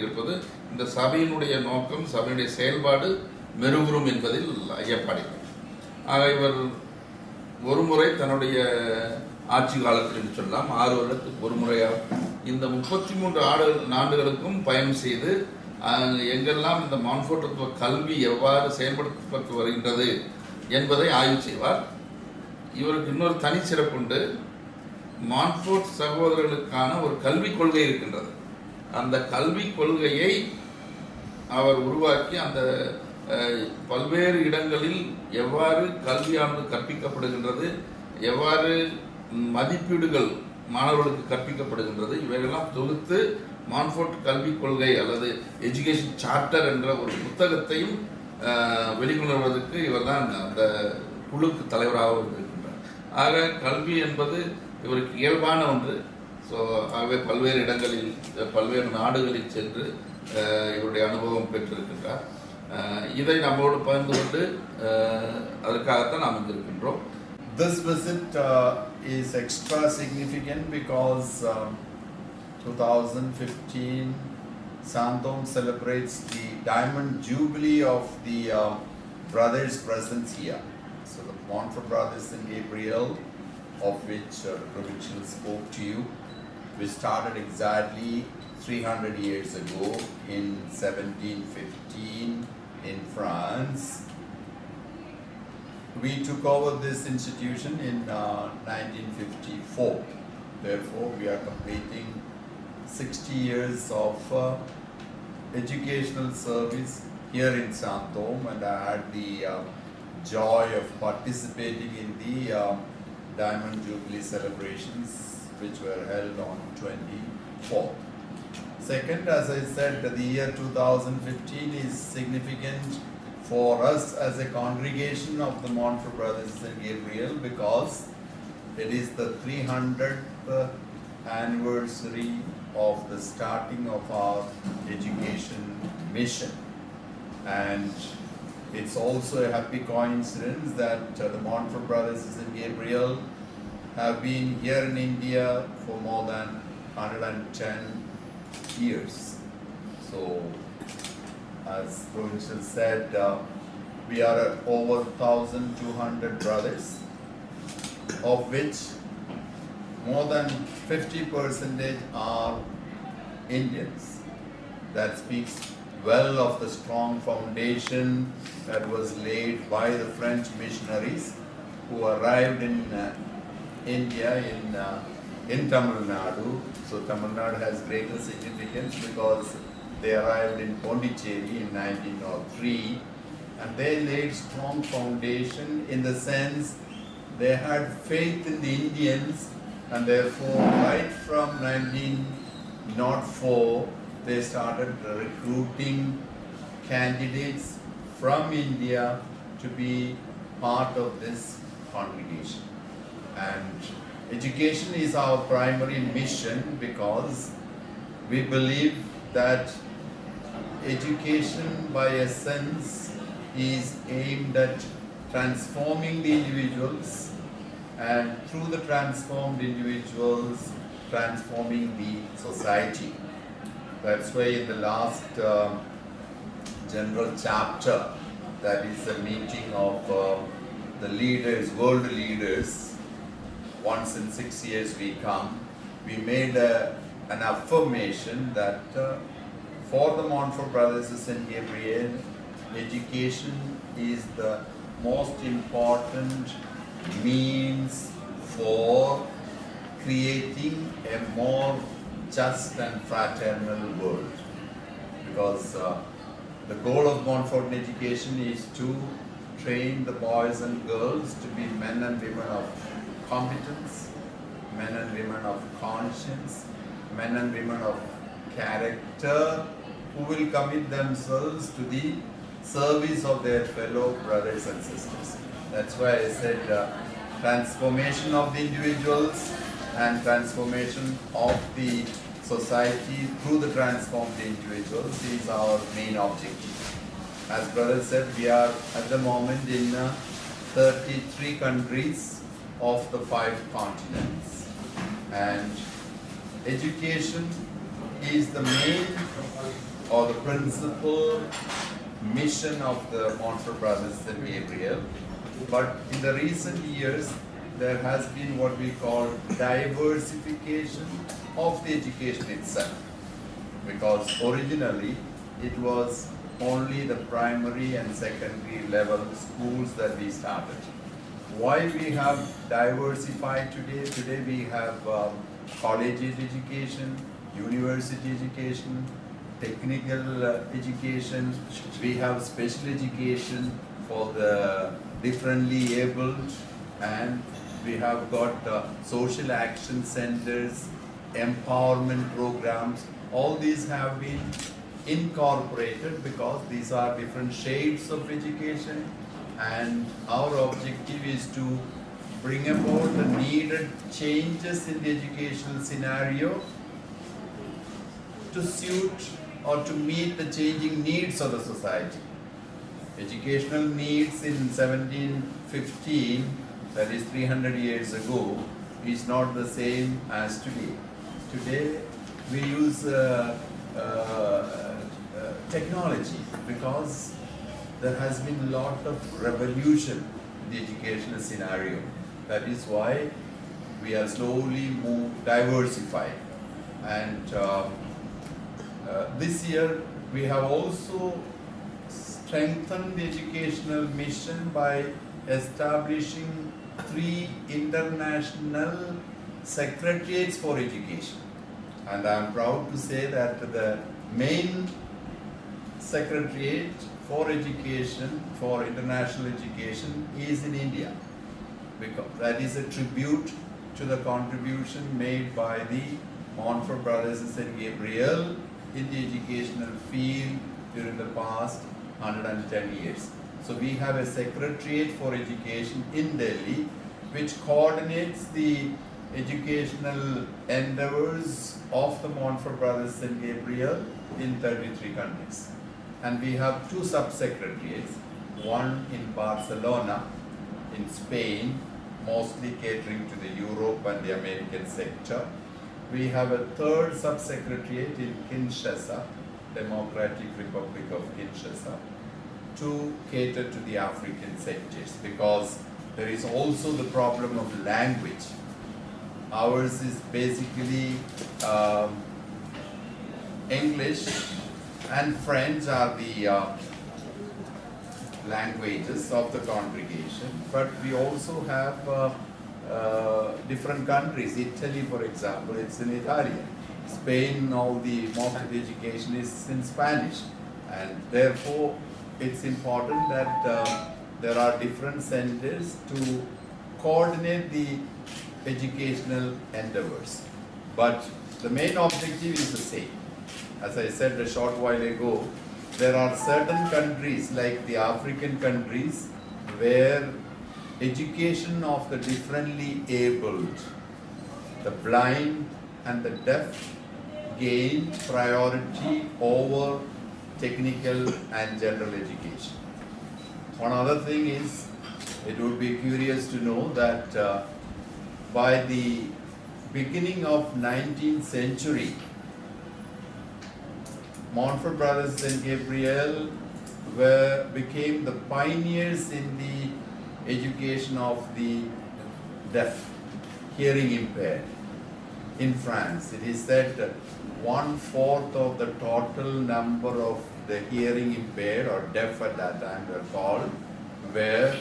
இருப்பது இந்த சபையினுடைய நோக்கம், சபையினுடைய செயல்பாடு மெருகுறும் என்பதில் ஐயப்பாடில்லை. ஆக இவர் ஒரு முறை தன்னுடைய ஆட்சி காலத்தில் என்று சொல்லலாம் 6 வருடத்துக்கு ஒரு முறையாக இந்த 33 ஆண்டுகளுக்கும் பயணம் செய்து எங்கெல்லாம் இந்த மான்ஃபோர்ட் கல்வி எவ்வாறு செயல்படுத்தப்பட்டு வருகின்றது என்பதை ஆய்வு செய்வார். இவருக்கு இன்னொரு தனி சிறப்புண்டு. மான்ஃபோர்ட் சகோதரர்களுக்கான ஒரு கல்விக் கொள்கை இருக்கின்றது. அந்த கல்விக் கொள்கையை அவர் உருவாக்கி அந்த பல்வேறு இடங்களில் எவ்வாறு கல்வியானது கற்பிக்கப்படுகின்றது, எவ்வாறு மதிப்பீடுகள் மாணவர்களுக்கு கற்பிக்கப்படுகின்றது, இவையெல்லாம் தொகுத்து மான்ஃபோர்ட் கல்விக் கொள்கை அல்லது எஜுகேஷன் சார்ட்டர் என்ற ஒரு புத்தகத்தையும் வெளிக்கொணர்வதற்கு இவர் தான் அந்த குழுக்கு தலைவராக இருக்கின்றார். ஆக கல்வி என்பது இவருக்கு இயல்பான ஒன்று. ஸோ ஆகவே பல்வேறு இடங்களில் பல்வேறு நாடுகளில் சென்று இவருடைய அனுபவம் பெற்றிருக்கின்றார். இதை நம்மோடு பகிர்ந்து கொண்டு அதற்காகத்தான் நாம் இங்கு இருக்கின்றோம். This visit is extra significant because 2015 Santom celebrates the Diamond Jubilee of the brothers' presence here. So the Montfort brothers in Gabriel, of which the provincial spoke to you, we started exactly 300 years ago in 1715 in France. We took over this institution in 1954. Therefore, we are completing 60 years of educational service here in Santom, and I had the joy of participating in the Diamond Jubilee celebrations, which were held on 24th. Second, as I said, the year 2015 is significant for us as a congregation of the Montfort Brothers St. Gabriel because it is the 300th anniversary of the starting of our education mission. And it's also a happy coincidence that the Montfort Brothers St. Gabriel have been here in India for more than 110 years. So, as Provincial said, we are at over 1,200 brothers, of which more than 50% are Indians. That speaks well of the strong foundation that was laid by the French missionaries who arrived in India in Tamil Nadu. So Tamil Nadu has greater significance because they arrived in Pondicherry in 1903, and they laid strong foundation in the sense they had faith in the Indians, and therefore right from 1904 they started recruiting candidates from India to be part of this congregation. And education is our primary mission because we believe that education by essence is aimed at transforming the individuals, and through the transformed individuals transforming the society. That's why in the last general chapter, that is a meeting of the leaders, world leaders, once in 6 years we come, we made an affirmation that for the Montfort Brothers St. Gabriel, education is the most important means for creating a more just and fraternal world. Because the goal of Montfort education is to train the boys and girls to be men and women of competence, men and women of conscience, men and women of character, who will commit themselves to the service of their fellow brothers and sisters. That's why I said transformation of the individuals and transformation of the society through the transformed individuals is our main objective. As brother said, we are at the moment in 33 countries of the 5 continents, and education is the main or the principal mission of the Montfort Brothers St. Gabriel. But in the recent years, there has been what we call diversification of the education itself. Because originally, it was only the primary and secondary level schools that we started. Why we have diversified today? Today we have college education, university education, technical education, we have special education for the differently abled, and we have got social action centers, empowerment programs. All these have been incorporated because these are different shades of education, and our objective is to bring about the needed changes in the educational scenario to suit or to meet the changing needs of the society. Educational needs in 1715, that is 300 years ago, is not the same as today. Today we use technology because there has been a lot of revolution in the educational scenario. That is why we are slowly diversifying. And this year we have also strengthened the educational mission by establishing 3 international secretariats for education. And I am proud to say that the main secretariat for education, for international education, is in India, because that is a tribute to the contribution made by the Montfort Brothers St. Gabriel in the educational field during the past 110 years. So we have a secretariat for education in Delhi which coordinates the educational endeavors of the Montfort Brothers St. Gabriel in 33 countries. And we have 2 sub-secretariats, one in Barcelona, in Spain, mostly catering to the Europe and the American sector. We have a 3rd sub-secretariat in Kinshasa, Democratic Republic of Kinshasa, to cater to the African sectors, because there is also the problem of language. Ours is basically English and French are the languages of the congregation, but we also have different countries. Italy, for example, it's in Italian. Spain, most of the education is in Spanish, and therefore it's important that there are different centers to coordinate the educational endeavors. But the main objective is the same. As I said a short while ago, there are certain countries like the African countries where education of the differently abled, the blind and the deaf, gain priority over technical and general education. One other thing is, it would be curious to know that by the beginning of 19th century, Montfort Brothers St. Gabriel became the pioneers in the education of the deaf, hearing impaired. In France, it is said that 1/4 of the total number of the hearing impaired or deaf at that time were called, were